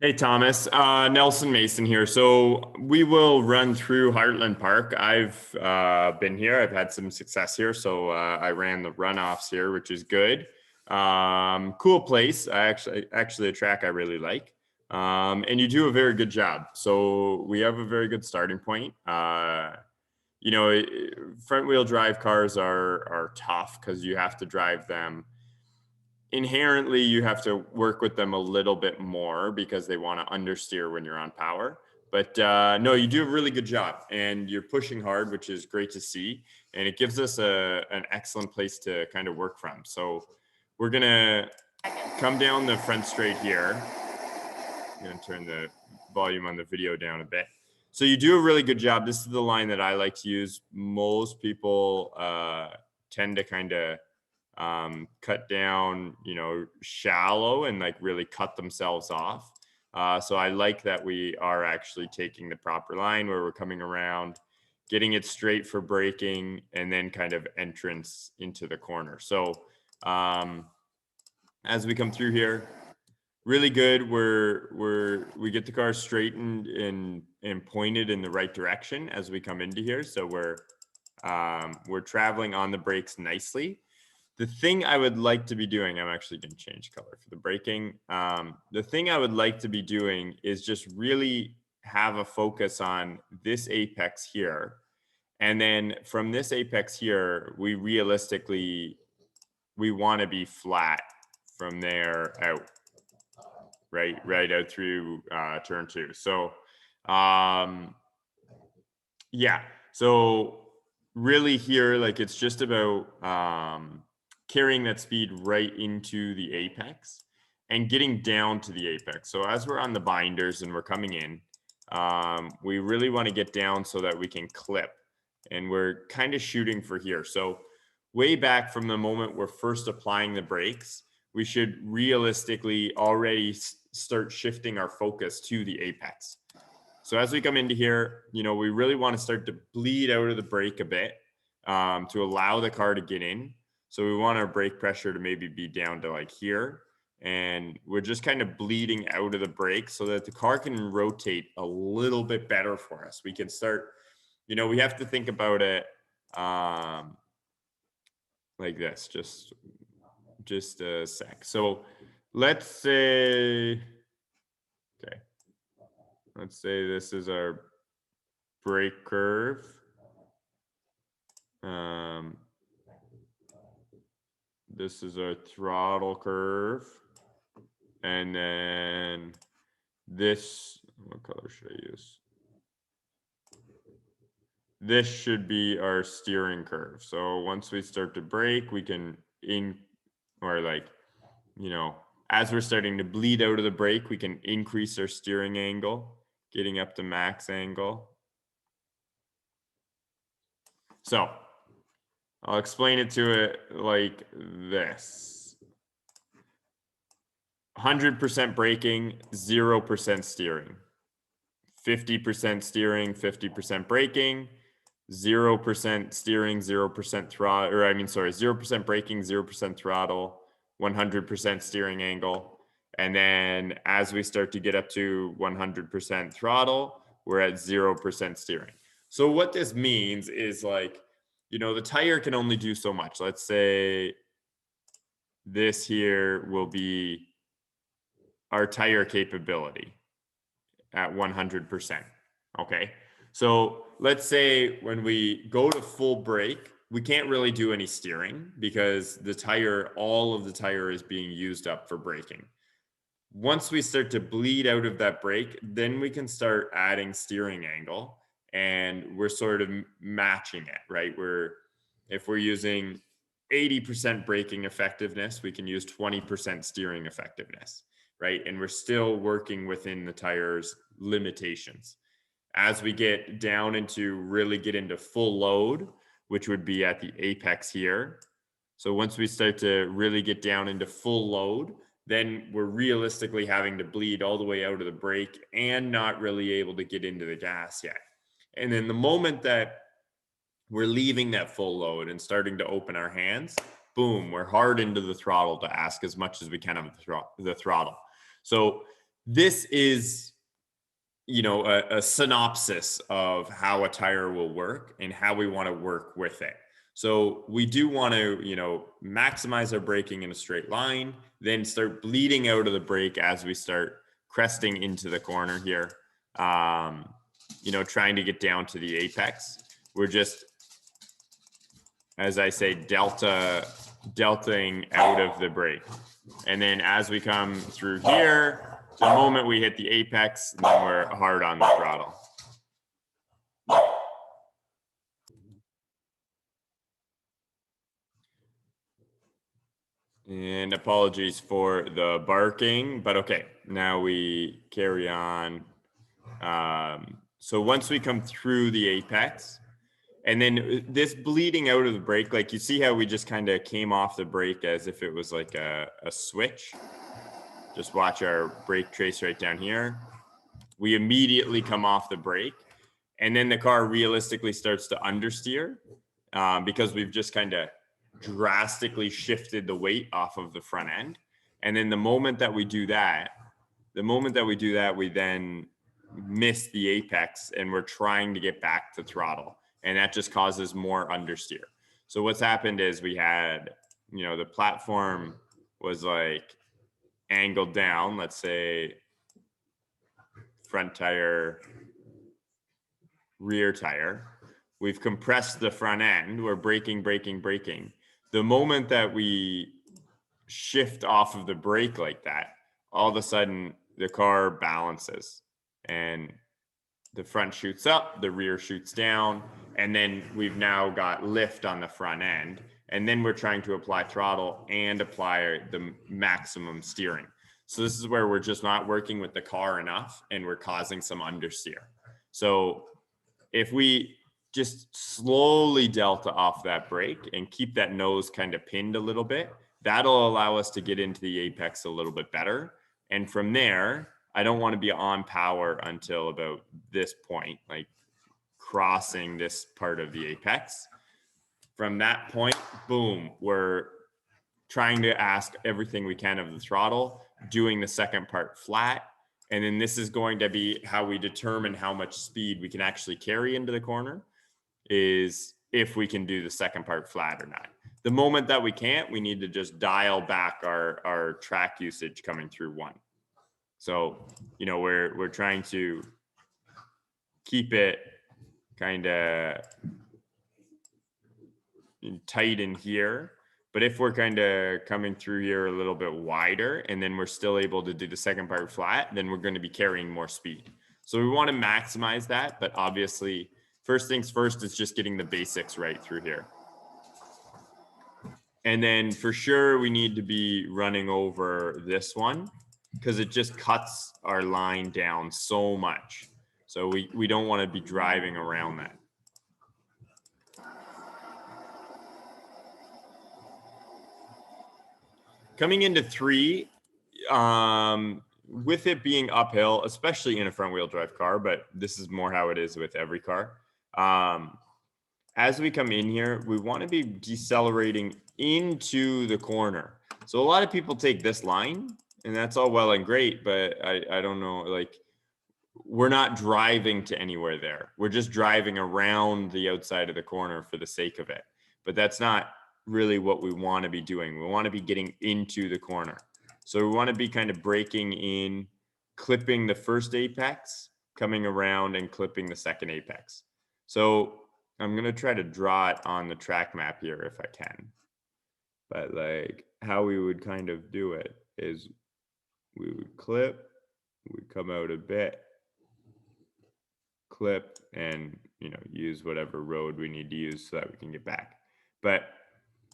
Hey Thomas, Nelson Mason here. So we will run through Heartland Park. I've been here. I've had some success here. So I ran the runoffs here, which is good. Cool place. Actually a track I really like. And you do a very good job. So we have a very good starting point. You know, front wheel drive cars are tough because you have to drive them inherently. You have to work with them a little bit more because they want to understeer when you're on power. But no, you do a really good job and you're pushing hard, which is great to see. And it gives us an excellent place to kind of work from. So we're going to come down the front straight here. I'm going to turn the volume on the video down a bit. So you do a really good job. This is the line that I like to use. Most people tend to kind of cut down, shallow and like really cut themselves off. So I like that we are actually taking the proper line where we're coming around, getting it straight for braking, and then kind of entrance into the corner. So as we come through here, really good. We get the car straightened and pointed in the right direction as we come into here. So we're traveling on the brakes nicely. The thing I would like to be doing, I'm actually going to change color for the braking. The thing I would like to be doing is just really have a focus on this apex here. And then from this apex here, we want to be flat from there out, right out through turn 2. So yeah, so really here, like it's just about carrying that speed right into the apex and getting down to the apex. So as we're on the binders and we're coming in, we really want to get down so that we can clip, and we're kind of shooting for here. So way back from the moment we're first applying the brakes, we should realistically already start shifting our focus to the apex. So as we come into here, we really want to start to bleed out of the brake a bit to allow the car to get in. So we want our brake pressure to maybe be down to like here. And we're just kind of bleeding out of the brake so that the car can rotate a little bit better for us. We can start, we have to think about it like this, just a sec. So let's say this is our brake curve. This is our throttle curve. And then this, what color should I use? This should be our steering curve. So once we start to brake, we can as we're starting to bleed out of the brake, we can increase our steering angle, getting up to max angle. So I'll explain it to it like this. 100% braking, 0% steering. 50% steering, 50% braking, 0% steering, 0% throttle, 0% braking, 0% throttle, 100% steering angle. And then as we start to get up to 100% throttle, we're at 0% steering. So what this means is the tire can only do so much. Let's say this here will be our tire capability at 100%. Okay. So let's say when we go to full brake, we can't really do any steering because all of the tire is being used up for braking. Once we start to bleed out of that brake, then we can start adding steering angle, and we're sort of matching it, right? If we're using 80% braking effectiveness, we can use 20% steering effectiveness, right? And we're still working within the tire's limitations. As we get down really get into full load, which would be at the apex here. So once we start to really get down into full load, then we're realistically having to bleed all the way out of the brake and not really able to get into the gas yet. And then the moment that we're leaving that full load and starting to open our hands, boom, we're hard into the throttle to ask as much as we can of the throttle. So this is, you know, a synopsis of how a tire will work and how we want to work with it. So we do want to, you know, maximize our braking in a straight line, then start bleeding out of the brake as we start cresting into the corner here. You know, trying to get down to the apex. We're just, as I say, deltaing out of the brake. And then as we come through here, the moment we hit the apex, then we're hard on the throttle. And apologies for the barking, but okay, now we carry on. So once we come through the apex, and then this bleeding out of the brake, like you see how we just kind of came off the brake as if it was like a switch. Just watch our brake trace right down here. We immediately come off the brake, and then the car realistically starts to understeer because we've just kind of drastically shifted the weight off of the front end. And then the moment that we do that, we then miss the apex and we're trying to get back to throttle. And that just causes more understeer. So what's happened is we had, you know, the platform was like angled down, let's say front tire, rear tire. We've compressed the front end. We're braking. The moment that we shift off of the brake like that, all of a sudden the car balances and the front shoots up, the rear shoots down, and then we've now got lift on the front end. And then we're trying to apply throttle and apply the maximum steering. So this is where we're just not working with the car enough and we're causing some understeer. So if we just slowly delta off that brake and keep that nose kind of pinned a little bit, that'll allow us to get into the apex a little bit better. And from there, I don't want to be on power until about this point, like crossing this part of the apex. From that point, boom, we're trying to ask everything we can of the throttle, doing the second part flat. And then this is going to be how we determine how much speed we can actually carry into the corner, is if we can do the second part flat or not. The moment that we can't, we need to just dial back our track usage coming through one. So, you know, we're trying to keep it kind of tight in here. But if we're kind of coming through here a little bit wider and then we're still able to do the second part flat, then we're going to be carrying more speed. So we want to maximize that. But obviously, first things first is just getting the basics right through here. And then for sure, we need to be running over this one because it just cuts our line down so much. So we don't want to be driving around that. Coming into 3, with it being uphill, especially in a front wheel drive car, but this is more how it is with every car. As we come in here, we want to be decelerating into the corner. So a lot of people take this line, and that's all well and great, but I don't know, like, we're not driving to anywhere there. We're just driving around the outside of the corner for the sake of it. But that's not really what we want to be doing. We want to be getting into the corner. So we want to be kind of breaking in, clipping the first apex, coming around and clipping the second apex. So I'm going to try to draw it on the track map here if I can. But like how we would kind of do it is we would clip, we come out a bit, clip, and, you know, use whatever road we need to use so that we can get back. But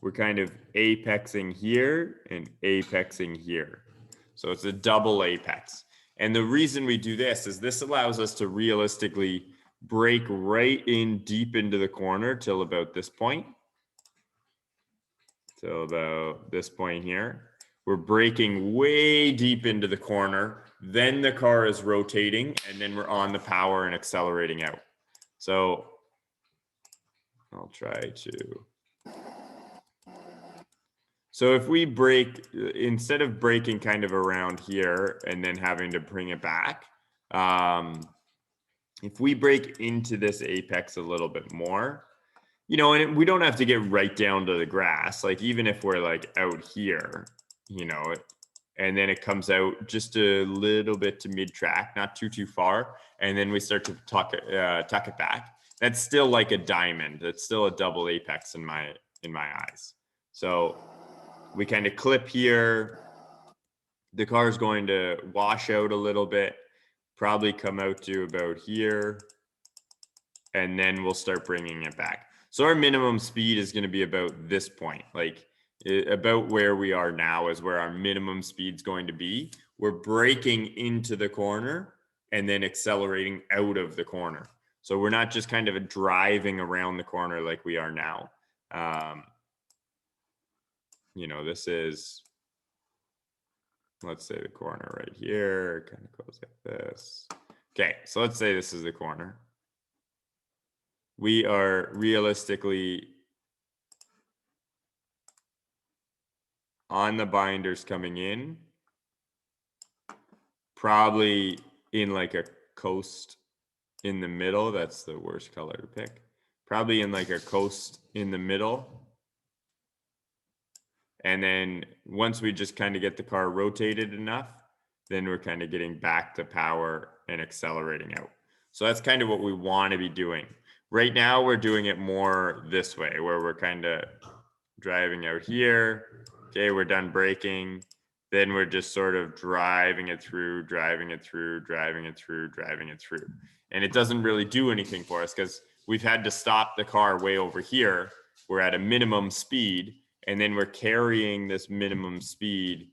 we're kind of apexing here and apexing here. So it's a double apex. And the reason we do this is this allows us to realistically break right in deep into the corner till about this point. Till about this point here. We're breaking way deep into the corner. Then the car is rotating and then we're on the power and accelerating out. So I'll try to. So if we brake, instead of braking kind of around here and then having to bring it back, if we brake into this apex a little bit more, you know, and we don't have to get right down to the grass. Like even if we're like out here, you know, and then it comes out just a little bit to mid track, not too far, and then we start to tuck it back. That's still like a diamond. That's still a double apex in my eyes. So we kind of clip here. The car is going to wash out a little bit, probably come out to about here, and then we'll start bringing it back. So our minimum speed is going to be about this point, like about where we are now is where our minimum speed is going to be. We're braking into the corner and then accelerating out of the corner. So we're not just kind of driving around the corner like we are now. You know, this is, let's say the corner right here, kind of goes like this. Okay, so let's say this is the corner. We are realistically on the binders coming in, probably in like a coast in the middle. That's the worst color to pick. Probably in like a coast in the middle. And then once we just kind of get the car rotated enough, then we're kind of getting back to power and accelerating out. So that's kind of what we want to be doing. Right now, we're doing it more this way, where we're kind of driving out here. Okay, we're done braking. Then we're just sort of driving it through, driving it through, driving it through, driving it through. And it doesn't really do anything for us because we've had to stop the car way over here. We're at a minimum speed, and then we're carrying this minimum speed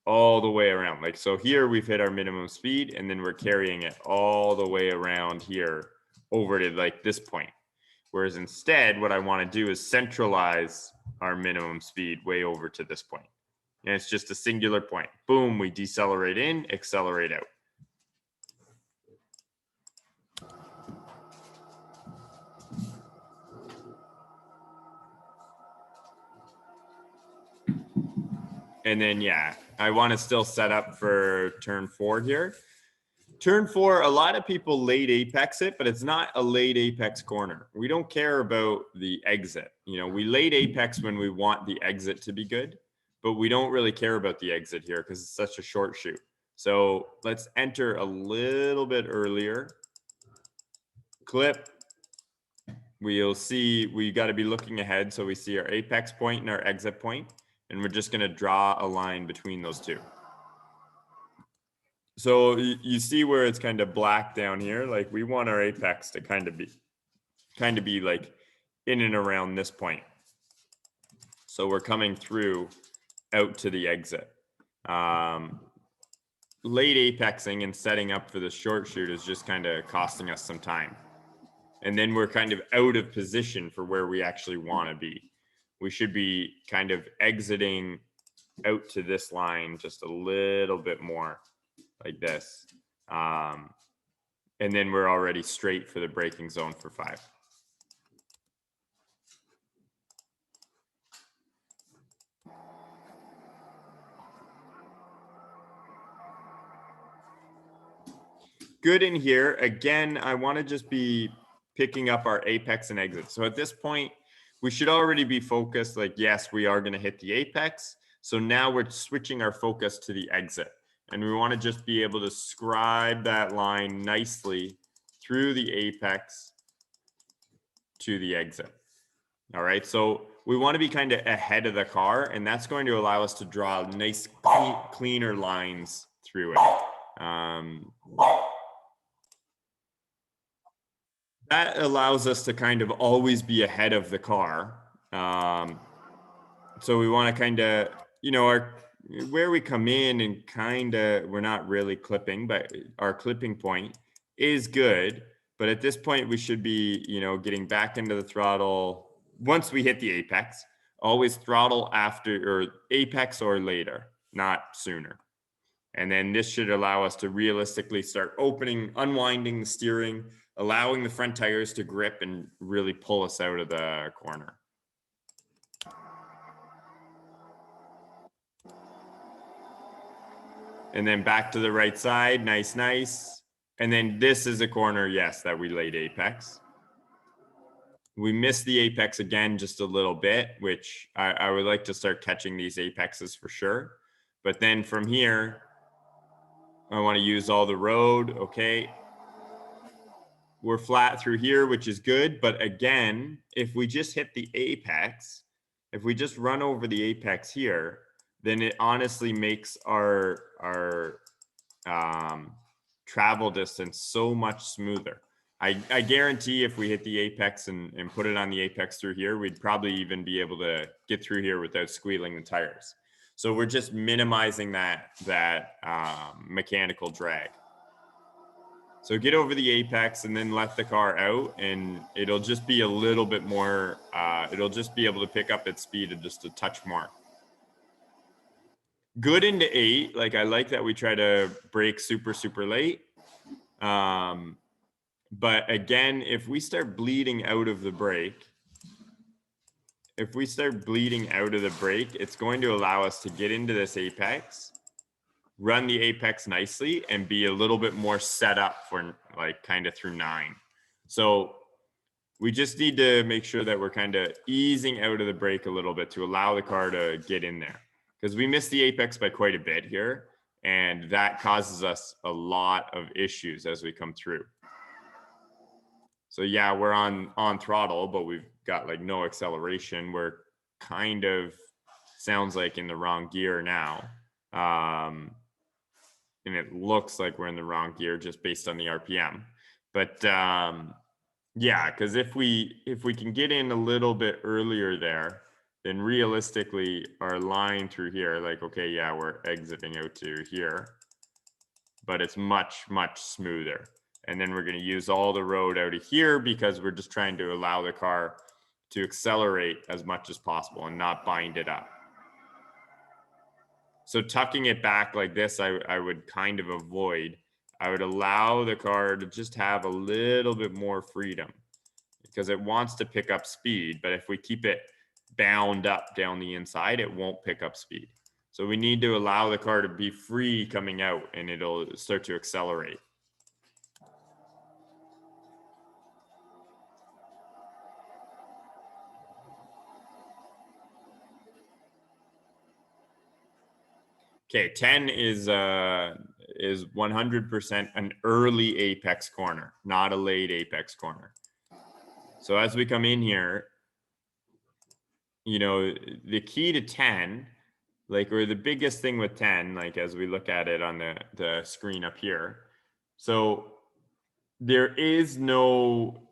all the way around. Like, so here we've hit our minimum speed, and then we're carrying it all the way around here over to like this point. Whereas instead, what I want to do is centralize our minimum speed way over to this point. And it's just a singular point. Boom, we decelerate in, accelerate out. And then, yeah, I want to still set up for turn 4 here. Turn 4, a lot of people late apex it, but it's not a late apex corner. We don't care about the exit. You know, we late apex when we want the exit to be good, but we don't really care about the exit here because it's such a short shoot. So let's enter a little bit earlier. Clip. We'll see, we got to be looking ahead. So we see our apex point and our exit point, and we're just going to draw a line between those two. So you see where it's kind of black down here. Like we want our apex to kind of be like in and around this point. So we're coming through out to the exit. Late apexing and setting up for the short shoot is just kind of costing us some time. And then we're kind of out of position for where we actually want to be. We should be kind of exiting out to this line just a little bit more like this. And then we're already straight for the braking zone for 5. Good in here. Again, I want to just be picking up our apex and exit. So at this point, we should already be focused like, yes, we are going to hit the apex. So now we're switching our focus to the exit. And we want to just be able to scribe that line nicely through the apex to the exit. All right. So we want to be kind of ahead of the car, and that's going to allow us to draw nice, cleaner lines through it. That allows us to kind of always be ahead of the car. So we want to kind of, you know, where we come in and kind of, we're not really clipping, but our clipping point is good. But at this point, we should be, you know, getting back into the throttle once we hit the apex. Always throttle after, or apex or later, not sooner. And then this should allow us to realistically start unwinding the steering, allowing the front tires to grip and really pull us out of the corner. And then back to the right side, nice, nice. And then this is a corner, yes, that we laid apex. We missed the apex again just a little bit, which I would like to start catching these apexes for sure. But then from here, I want to use all the road. Okay. We're flat through here, which is good. But again, if we just hit the apex, if we just run over the apex here, then it honestly makes our travel distance so much smoother. I guarantee if we hit the apex and put it on the apex through here, we'd probably even be able to get through here without squealing the tires. So we're just minimizing that mechanical drag. So get over the apex and then let the car out, and it'll just be a little bit more, it'll just be able to pick up its speed just a touch more. Good into 8. Like, I like that we try to brake super, super late. But again, if we start bleeding out of the brake, it's going to allow us to get into this apex, run the apex nicely, and be a little bit more set up for like kind of through 9. So we just need to make sure that we're kind of easing out of the brake a little bit to allow the car to get in there, because we missed the apex by quite a bit here, and that causes us a lot of issues as we come through. So yeah, we're on throttle, but we've got like no acceleration. We're kind of, sounds like, in the wrong gear now. And it looks like we're in the wrong gear just based on the RPM. But yeah, because if we can get in a little bit earlier there, then realistically our line through here, like, okay, yeah, we're exiting out to here, but it's much, much smoother. And then we're going to use all the road out of here because we're just trying to allow the car to accelerate as much as possible and not bind it up. So tucking it back like this, I would kind of avoid. I would allow the car to just have a little bit more freedom because it wants to pick up speed. But if we keep it bound up down the inside, it won't pick up speed. So we need to allow the car to be free coming out, and it'll start to accelerate. Okay, 10 is 100% an early apex corner, not a late apex corner. So as we come in here, you know, the key to 10, like, or the biggest thing with 10, like as we look at it on the screen up here, so there is no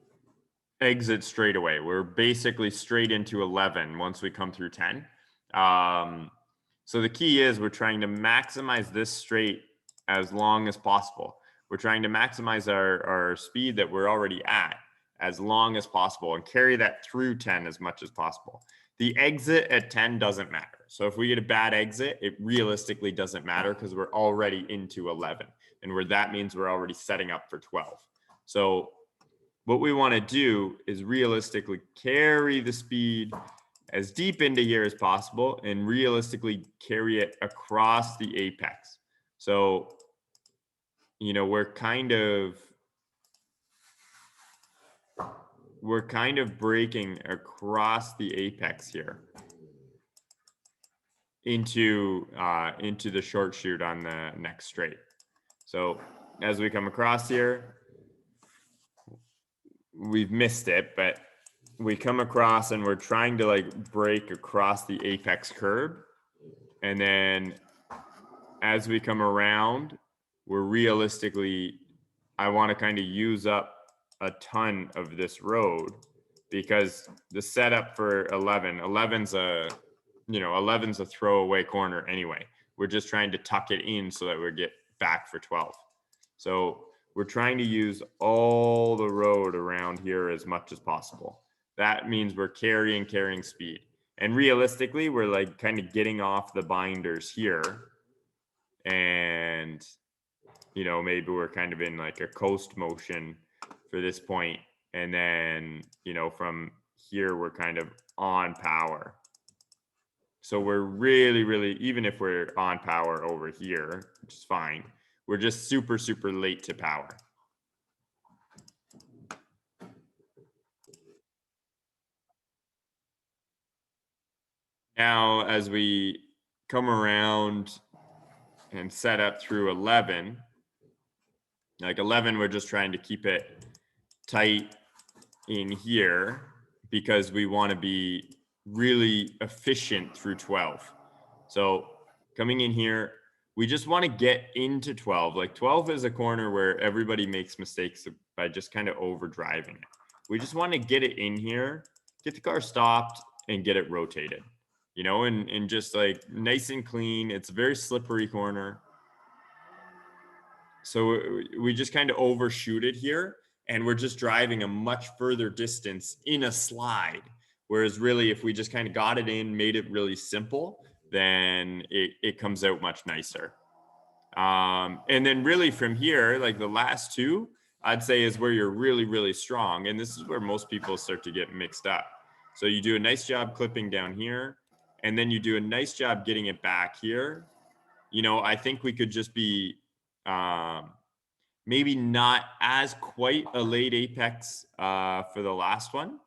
exit straight away. We're basically straight into 11 once we come through 10. So the key is we're trying to maximize this straight as long as possible. We're trying to maximize our speed that we're already at as long as possible and carry that through 10 as much as possible. The exit at 10 doesn't matter. So if we get a bad exit, it realistically doesn't matter because we're already into 11, and where that means we're already setting up for 12. So what we want to do is realistically carry the speed as deep into here as possible and realistically carry it across the apex. So, you know, we're kind of breaking across the apex here into the short chute on the next straight. So as we come across here, we've missed it, but we come across and we're trying to like break across the apex curb. And then as we come around, we're realistically, I want to kind of use up a ton of this road because the setup for 11's a, you know, 11's a throwaway corner anyway. We're just trying to tuck it in so that we get back for 12. So we're trying to use all the road around here as much as possible. That means we're carrying speed. And realistically, we're like kind of getting off the binders here. And, you know, maybe we're kind of in like a coast motion for this point. And then, you know, from here, we're kind of on power. So we're really, even if we're on power over here, which is fine, we're just super late to power. Now, as we come around and set up through 11, like 11, we're just trying to keep it tight in here because we want to be really efficient through 12. So coming in here, we just want to get into 12. Like 12 is a corner where everybody makes mistakes by just kind of over driving it. We just want to get it in here, get the car stopped, and get it rotated, you know, and just like nice and clean. It's a very slippery corner. So we just kind of overshoot it here, and we're just driving a much further distance in a slide. Whereas really, if we just kind of got it in, made it really simple, then it comes out much nicer. And then really from here, like the last two, I'd say is where you're really strong. And this is where most people start to get mixed up. So you do a nice job clipping down here, and then you do a nice job getting it back here. You know, I think we could just be maybe not as quite a late apex for the last one.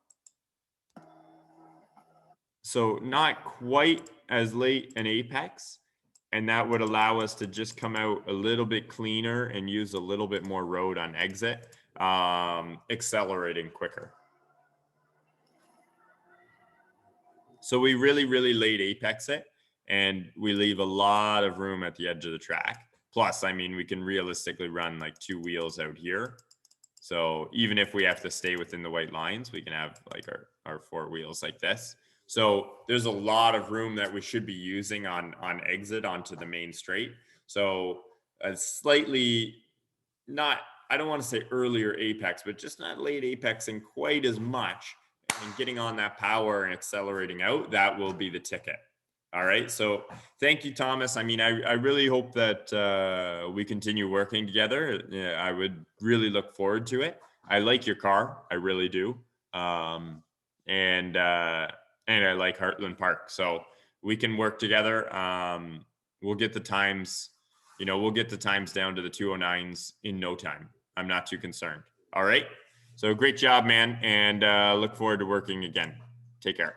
So not quite as late an apex. And that would allow us to just come out a little bit cleaner and use a little bit more road on exit, accelerating quicker. So we really late apex it, and we leave a lot of room at the edge of the track. Plus, I mean, we can realistically run like 2 wheels out here. So even if we have to stay within the white lines, we can have like our 4 wheels like this. So there's a lot of room that we should be using on exit onto the main straight. So a slightly not, I don't want to say earlier apex, but just not late apexing quite as much and getting on that power and accelerating out, that will be the ticket. All right. So thank you, Thomas. I mean, I really hope that we continue working together. Yeah, I would really look forward to it. I like your car. I really do. And I like Heartland Park. So we can work together. We'll get the times, you know, we'll get the times down to the 209s in no time. I'm not too concerned. All right. So great job, man. And look forward to working again. Take care.